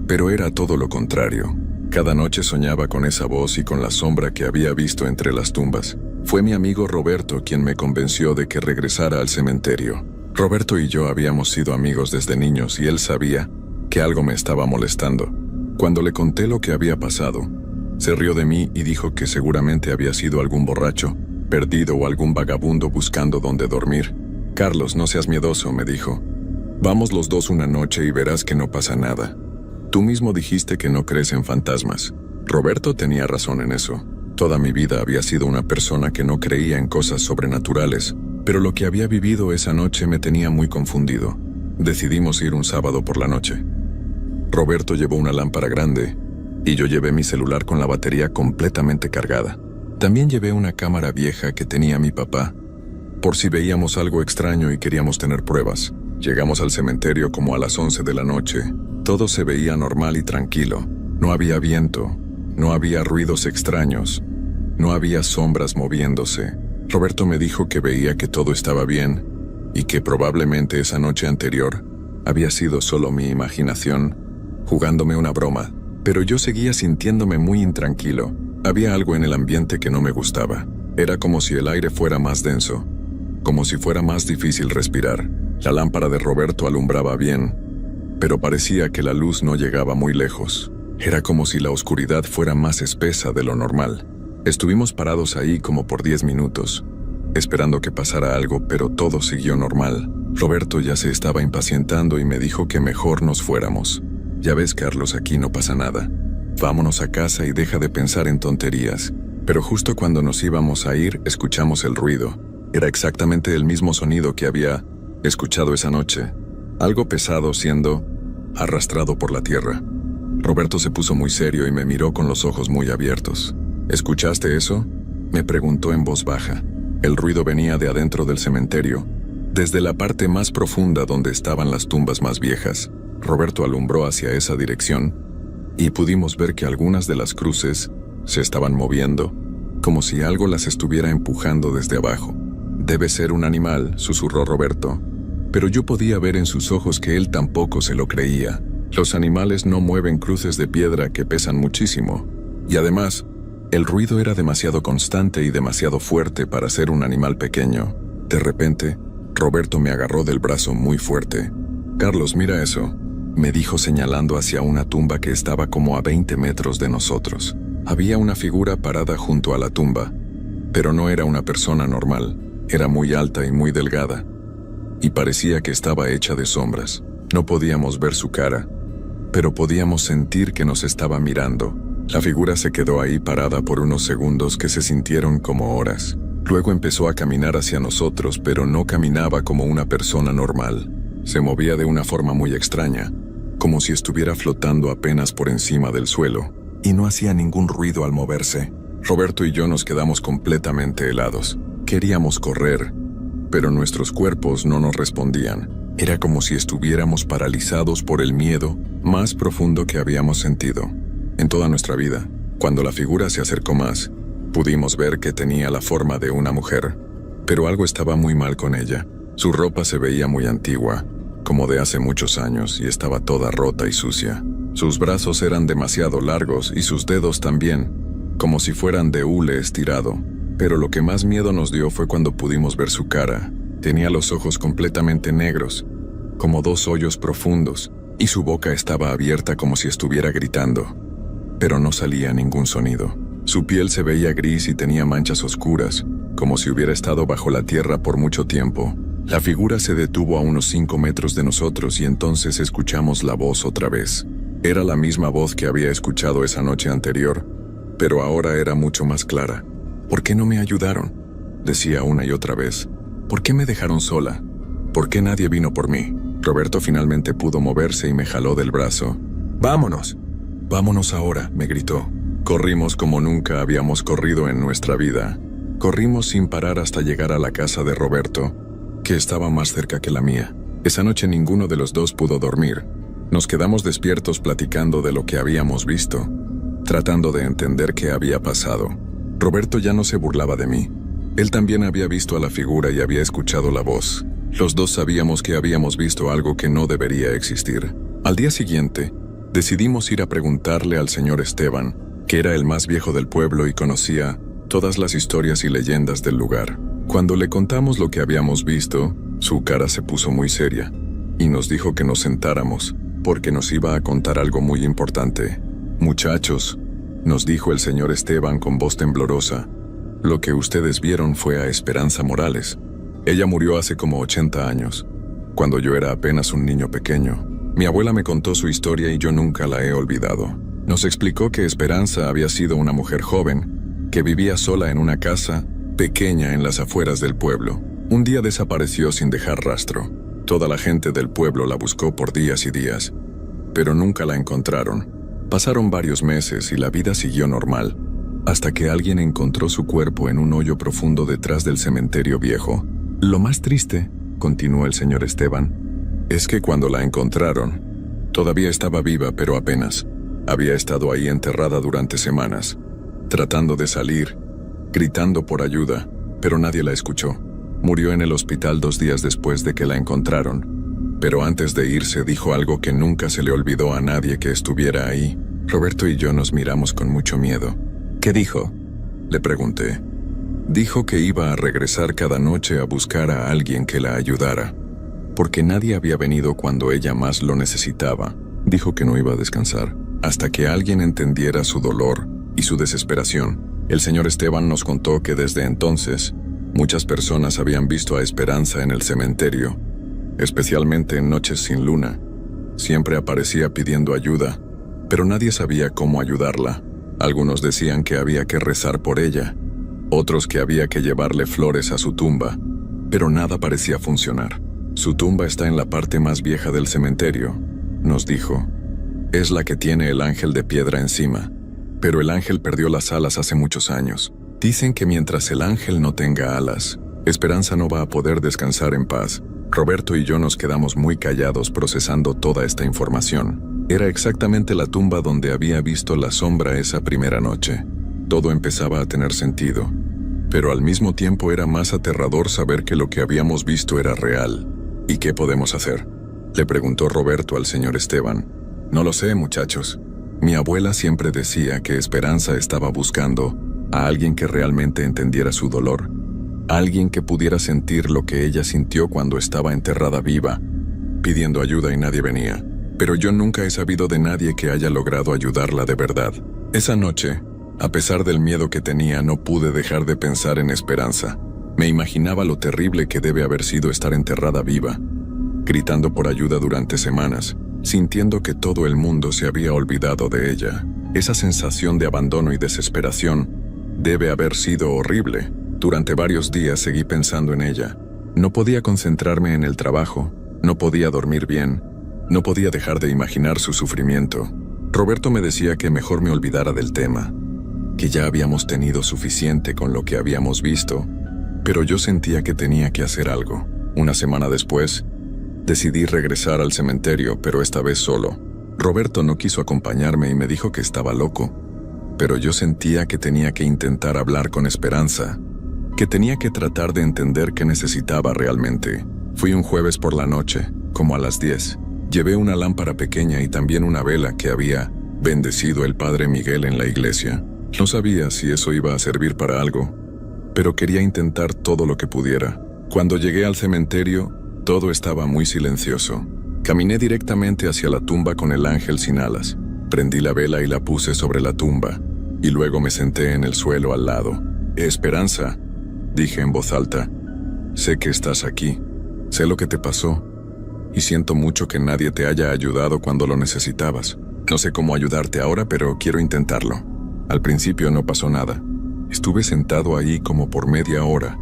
pero era todo lo contrario. Cada noche soñaba con esa voz y con la sombra que había visto entre las tumbas. Fue mi amigo Roberto quien me convenció de que regresara al cementerio. Roberto y yo habíamos sido amigos desde niños y él sabía que algo me estaba molestando. Cuando le conté lo que había pasado, se rió de mí y dijo que seguramente había sido algún borracho, perdido o algún vagabundo buscando dónde dormir. Carlos, no seas miedoso, me dijo. Vamos los dos una noche y verás que no pasa nada. Tú mismo dijiste que no crees en fantasmas. Roberto tenía razón en eso. Toda mi vida había sido una persona que no creía en cosas sobrenaturales, pero lo que había vivido esa noche me tenía muy confundido. Decidimos ir un sábado por la noche. Roberto llevó una lámpara grande y yo llevé mi celular con la batería completamente cargada. También llevé una cámara vieja que tenía mi papá, por si veíamos algo extraño y queríamos tener pruebas. Llegamos al cementerio como a las 11 de la noche. Todo se veía normal y tranquilo. No había viento, no había ruidos extraños, no había sombras moviéndose. Roberto me dijo que veía que todo estaba bien y que probablemente esa noche anterior había sido solo mi imaginación jugándome una broma, pero yo seguía sintiéndome muy intranquilo. Había algo en el ambiente que no me gustaba. Era como si el aire fuera más denso, como si fuera más difícil respirar. La lámpara de Roberto alumbraba bien, pero parecía que la luz no llegaba muy lejos. Era como si la oscuridad fuera más espesa de lo normal. Estuvimos parados ahí como por 10 minutos, esperando que pasara algo, pero todo siguió normal. Roberto ya se estaba impacientando y me dijo que mejor nos fuéramos. Ya ves, Carlos, aquí no pasa nada. Vámonos a casa y deja de pensar en tonterías. Pero justo cuando nos íbamos a ir, escuchamos el ruido. Era exactamente el mismo sonido que había escuchado esa noche. Algo pesado siendo arrastrado por la tierra. Roberto se puso muy serio y me miró con los ojos muy abiertos. ¿Escuchaste eso?, me preguntó en voz baja. El ruido venía de adentro del cementerio, desde la parte más profunda donde estaban las tumbas más viejas. Roberto alumbró hacia esa dirección y pudimos ver que algunas de las cruces se estaban moviendo, como si algo las estuviera empujando desde abajo. Debe ser un animal, susurró Roberto, pero yo podía ver en sus ojos que él tampoco se lo creía. Los animales no mueven cruces de piedra que pesan muchísimo, y además, el ruido era demasiado constante y demasiado fuerte para ser un animal pequeño. De repente, Roberto me agarró del brazo muy fuerte. «Carlos, mira eso», me dijo señalando hacia una tumba que estaba como a 20 metros de nosotros. Había una figura parada junto a la tumba, pero no era una persona normal. Era muy alta y muy delgada, y parecía que estaba hecha de sombras. No podíamos ver su cara, pero podíamos sentir que nos estaba mirando. La figura se quedó ahí parada por unos segundos que se sintieron como horas. Luego empezó a caminar hacia nosotros, pero no caminaba como una persona normal. Se movía de una forma muy extraña, como si estuviera flotando apenas por encima del suelo, y no hacía ningún ruido al moverse. Roberto y yo nos quedamos completamente helados. Queríamos correr, pero nuestros cuerpos no nos respondían. Era como si estuviéramos paralizados por el miedo más profundo que habíamos sentido en toda nuestra vida. Cuando la figura se acercó más, pudimos ver que tenía la forma de una mujer, pero algo estaba muy mal con ella. Su ropa se veía muy antigua, como de hace muchos años, y estaba toda rota y sucia. Sus brazos eran demasiado largos y sus dedos también, como si fueran de hule estirado. Pero lo que más miedo nos dio fue cuando pudimos ver su cara. Tenía los ojos completamente negros, como 2 hoyos profundos, y su boca estaba abierta como si estuviera gritando, pero no salía ningún sonido. Su piel se veía gris y tenía manchas oscuras, como si hubiera estado bajo la tierra por mucho tiempo. La figura se detuvo a unos 5 metros de nosotros y entonces escuchamos la voz otra vez. Era la misma voz que había escuchado esa noche anterior, pero ahora era mucho más clara. «¿Por qué no me ayudaron?», decía una y otra vez. «¿Por qué me dejaron sola? ¿Por qué nadie vino por mí?». Roberto finalmente pudo moverse y me jaló del brazo. «¡Vámonos! ¡Vámonos ahora!», me gritó. Corrimos como nunca habíamos corrido en nuestra vida. Corrimos sin parar hasta llegar a la casa de Roberto, que estaba más cerca que la mía. Esa noche ninguno de los dos pudo dormir. Nos quedamos despiertos platicando de lo que habíamos visto, tratando de entender qué había pasado. Roberto ya no se burlaba de mí. Él también había visto a la figura y había escuchado la voz. Los dos sabíamos que habíamos visto algo que no debería existir. Al día siguiente, decidimos ir a preguntarle al señor Esteban, que era el más viejo del pueblo y conocía todas las historias y leyendas del lugar. Cuando le contamos lo que habíamos visto, su cara se puso muy seria y nos dijo que nos sentáramos, porque nos iba a contar algo muy importante. «Muchachos», nos dijo el señor Esteban con voz temblorosa, «lo que ustedes vieron fue a Esperanza Morales. Ella murió hace como 80 años. cuando yo era apenas un niño pequeño. Mi abuela me contó su historia y yo nunca la he olvidado. Nos explicó que Esperanza había sido una mujer joven, que vivía sola en una casa pequeña en las afueras del pueblo. Un día desapareció sin dejar rastro. Toda la gente del pueblo la buscó por días y días, pero nunca la encontraron. Pasaron varios meses y la vida siguió normal, hasta que alguien encontró su cuerpo en un hoyo profundo detrás del cementerio viejo. Lo más triste, continuó el señor Esteban, es que cuando la encontraron, todavía estaba viva, pero apenas. Había estado ahí enterrada durante semanas, tratando de salir, gritando por ayuda, pero nadie la escuchó. Murió en el hospital 2 días después de que la encontraron, pero antes de irse dijo algo que nunca se le olvidó a nadie que estuviera ahí. Roberto y yo nos miramos con mucho miedo. ¿Qué dijo?, le pregunté. Dijo que iba a regresar cada noche a buscar a alguien que la ayudara, porque nadie había venido cuando ella más lo necesitaba. Dijo que no iba a descansar hasta que alguien entendiera su dolor y su desesperación. El señor Esteban nos contó que desde entonces, muchas personas habían visto a Esperanza en el cementerio, especialmente en noches sin luna. Siempre aparecía pidiendo ayuda, pero nadie sabía cómo ayudarla. Algunos decían que había que rezar por ella, otros que había que llevarle flores a su tumba, pero nada parecía funcionar. Su tumba está en la parte más vieja del cementerio, nos dijo. Es la que tiene el ángel de piedra encima, pero el ángel perdió las alas hace muchos años. Dicen que mientras el ángel no tenga alas, Esperanza no va a poder descansar en paz. Roberto y yo nos quedamos muy callados procesando toda esta información. Era exactamente la tumba donde había visto la sombra esa primera noche. Todo empezaba a tener sentido, pero al mismo tiempo era más aterrador saber que lo que habíamos visto era real. ¿Y qué podemos hacer?, le preguntó Roberto al señor Esteban. No lo sé, muchachos. Mi abuela siempre decía que Esperanza estaba buscando a alguien que realmente entendiera su dolor, alguien que pudiera sentir lo que ella sintió cuando estaba enterrada viva, pidiendo ayuda y nadie venía. Pero yo nunca he sabido de nadie que haya logrado ayudarla de verdad. Esa noche, a pesar del miedo que tenía, no pude dejar de pensar en Esperanza. Me imaginaba lo terrible que debe haber sido estar enterrada viva, gritando por ayuda durante semanas, sintiendo que todo el mundo se había olvidado de ella. Esa sensación de abandono y desesperación debe haber sido horrible. Durante varios días seguí pensando en ella. No podía concentrarme en el trabajo, no podía dormir bien, no podía dejar de imaginar su sufrimiento. Roberto me decía que mejor me olvidara del tema, que ya habíamos tenido suficiente con lo que habíamos visto, pero yo sentía que tenía que hacer algo. Una semana después, decidí regresar al cementerio, pero esta vez solo. Roberto no quiso acompañarme y me dijo que estaba loco, pero yo sentía que tenía que intentar hablar con Esperanza, que tenía que tratar de entender qué necesitaba realmente. Fui un jueves por la noche, como a las 10. Llevé una lámpara pequeña y también una vela que había bendecido el padre Miguel en la iglesia. No sabía si eso iba a servir para algo, pero quería intentar todo lo que pudiera. Cuando llegué al cementerio, todo estaba muy silencioso. Caminé directamente hacia la tumba con el ángel sin alas. Prendí la vela y la puse sobre la tumba, y luego me senté en el suelo al lado. Esperanza, dije en voz alta, sé que estás aquí, sé lo que te pasó, y siento mucho que nadie te haya ayudado cuando lo necesitabas. No sé cómo ayudarte ahora, pero quiero intentarlo. Al principio no pasó nada. Estuve sentado ahí como por media hora,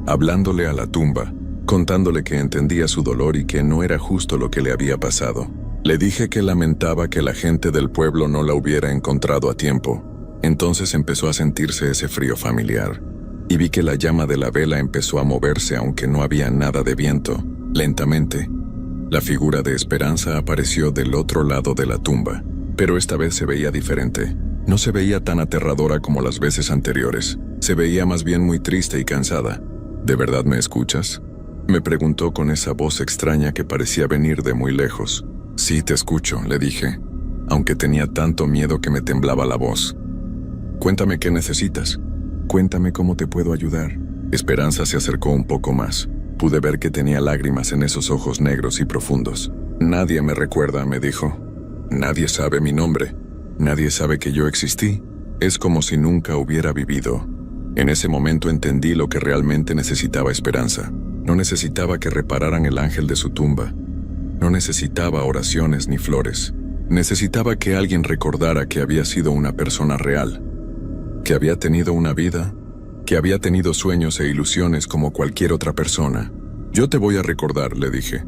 hablándole a la tumba, contándole que entendía su dolor y que no era justo lo que le había pasado. Le dije que lamentaba que la gente del pueblo no la hubiera encontrado a tiempo. Entonces empezó a sentirse ese frío familiar, y vi que la llama de la vela empezó a moverse aunque no había nada de viento. Lentamente, la figura de Esperanza apareció del otro lado de la tumba, pero esta vez se veía diferente. No se veía tan aterradora como las veces anteriores. Se veía más bien muy triste y cansada. ¿De verdad me escuchas?, me preguntó con esa voz extraña que parecía venir de muy lejos. Sí, te escucho, le dije, aunque tenía tanto miedo que me temblaba la voz. Cuéntame qué necesitas. Cuéntame cómo te puedo ayudar. Esperanza se acercó un poco más. Pude ver que tenía lágrimas en esos ojos negros y profundos. Nadie me recuerda, me dijo. Nadie sabe mi nombre. Nadie sabe que yo existí. Es como si nunca hubiera vivido. En ese momento entendí lo que realmente necesitaba Esperanza. No necesitaba que repararan el ángel de su tumba. No necesitaba oraciones ni flores. Necesitaba que alguien recordara que había sido una persona real, que había tenido una vida, que había tenido sueños e ilusiones como cualquier otra persona. Yo te voy a recordar, le dije.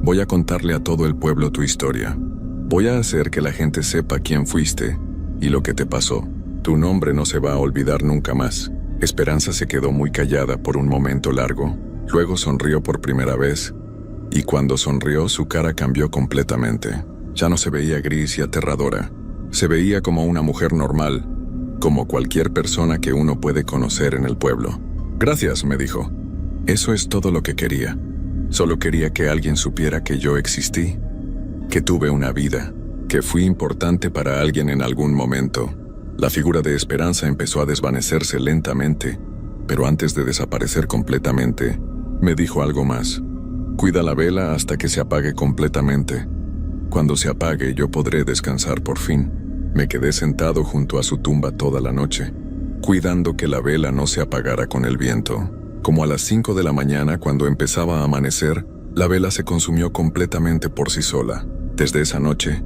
Voy a contarle a todo el pueblo tu historia. Voy a hacer que la gente sepa quién fuiste y lo que te pasó. Tu nombre no se va a olvidar nunca más. Esperanza se quedó muy callada por un momento largo, luego sonrió por primera vez, y cuando sonrió su cara cambió completamente. Ya no se veía gris y aterradora. Se veía como una mujer normal, como cualquier persona que uno puede conocer en el pueblo. Gracias, me dijo. Eso es todo lo que quería. Solo quería que alguien supiera que yo existí, que tuve una vida, que fui importante para alguien en algún momento. La figura de Esperanza empezó a desvanecerse lentamente, pero antes de desaparecer completamente, me dijo algo más. Cuida la vela hasta que se apague completamente. Cuando se apague, yo podré descansar por fin. Me quedé sentado junto a su tumba toda la noche, cuidando que la vela no se apagara con el viento. Como a las 5 de la mañana, cuando empezaba a amanecer, la vela se consumió completamente por sí sola. Desde esa noche,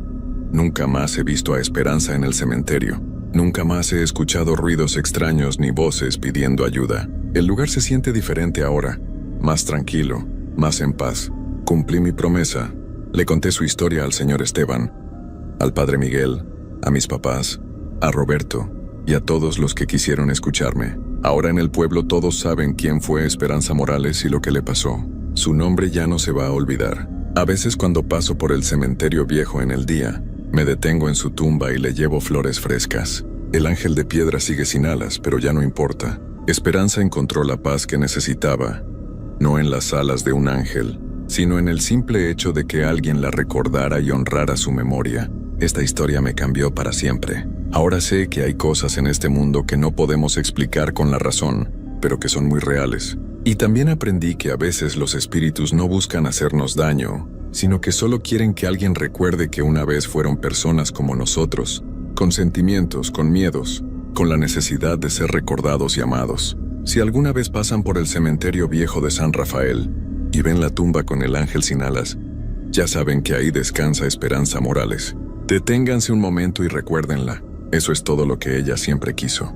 nunca más he visto a Esperanza en el cementerio. Nunca más he escuchado ruidos extraños ni voces pidiendo ayuda. El lugar se siente diferente ahora, más tranquilo, más en paz. Cumplí mi promesa. Le conté su historia al señor Esteban, al padre Miguel, a mis papás, a Roberto y a todos los que quisieron escucharme. Ahora en el pueblo todos saben quién fue Esperanza Morales y lo que le pasó. Su nombre ya no se va a olvidar. A veces cuando paso por el cementerio viejo en el día, me detengo en su tumba y le llevo flores frescas. El ángel de piedra sigue sin alas, pero ya no importa. Esperanza encontró la paz que necesitaba, no en las alas de un ángel, sino en el simple hecho de que alguien la recordara y honrara su memoria. Esta historia me cambió para siempre. Ahora sé que hay cosas en este mundo que no podemos explicar con la razón, pero que son muy reales. Y también aprendí que a veces los espíritus no buscan hacernos daño, sino que solo quieren que alguien recuerde que una vez fueron personas como nosotros, con sentimientos, con miedos, con la necesidad de ser recordados y amados. Si alguna vez pasan por el cementerio viejo de San Rafael y ven la tumba con el ángel sin alas, ya saben que ahí descansa Esperanza Morales. Deténganse un momento y recuérdenla. Eso es todo lo que ella siempre quiso.